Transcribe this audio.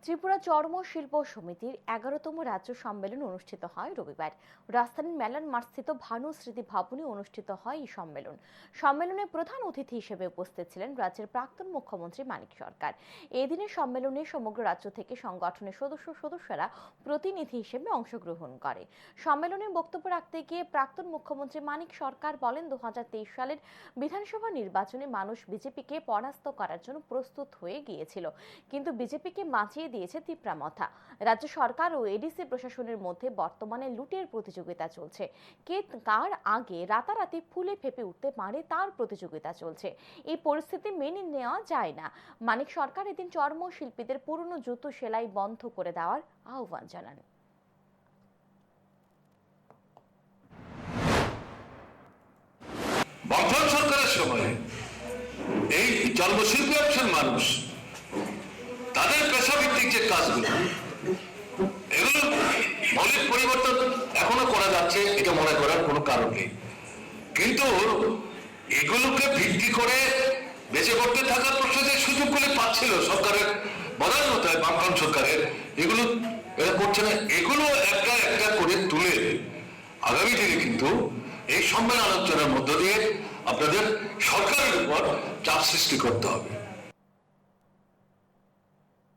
ত্রিপুরা চর্ম শিল্প সমিতির 11তম রাজ্য সম্মেলন অনুষ্ঠিত হয় রবিবার। রাজধানীর মেলান মাঠস্থিত ভানু স্মৃতি ভবনে অনুষ্ঠিত হয় এই সম্মেলন। সম্মেলনে প্রধান অতিথি হিসেবে উপস্থিত ছিলেন রাজ্যের প্রাক্তন মুখ্যমন্ত্রী মানিক সরকার। এদিনের সম্মেলনে সমগ্র রাজ্য থেকে সংগঠনের সদস্যরা প্রতিনিধি হিসেবে অংশগ্রহণ করে। সম্মেলনে বক্তব্য রাখতে গিয়ে প্রাক্তন মুখ্যমন্ত্রী মানিক সরকার বলেন, 2023 সালের বিধানসভা নির্বাচনে মানুষ বিজেপিকে পরাস্ত করার জন্য প্রস্তুত হয়ে গিয়েছিল, কিন্তু বিজেপিকে বাঁচিয়ে দিয়েছে তিপ্রামথা। রাজ্য সরকার ও এডিসি প্রশাসনের মধ্যে বর্তমানে লুটের প্রতিযোগিতা চলছে। কে কার আগে রাতারাতি ফুলে ফেপে উঠতে পারে তার প্রতিযোগিতা চলছে। এই পরিস্থিতি মেনে নেওয়া যায় না। মানিক সরকার এদিন চর্ম শিল্পীদের পুরনো জুতো সেলাই বন্ধ করে দেওয়ার আহ্বান জানান। বর্তমান সরকারের সময় এই চর্মশিল্পী অংশের মানুষ তাদের পেশাভিত্তিক যে কাজগুলো, এগুলো মৌলিক পরিবর্তন এখনো করা যাচ্ছে, এটা মনে করার কোনো কারণ নেই। কিন্তু এগুলোকে ভিত্তি করে বেঁচে পড়তে থাকার প্রশ্নের সুযোগগুলি পাচ্ছিল সরকারের বদান্যতায়, বামফ্রন্ট সরকারের, এগুলো এরা করছে না। এগুলো একটা একটা করে তুলে আগামী দিনে কিন্তু এই সম্মেলন আলোচনার মধ্য দিয়ে আপনাদের সরকারের উপর চাপ সৃষ্টি করতে হবে।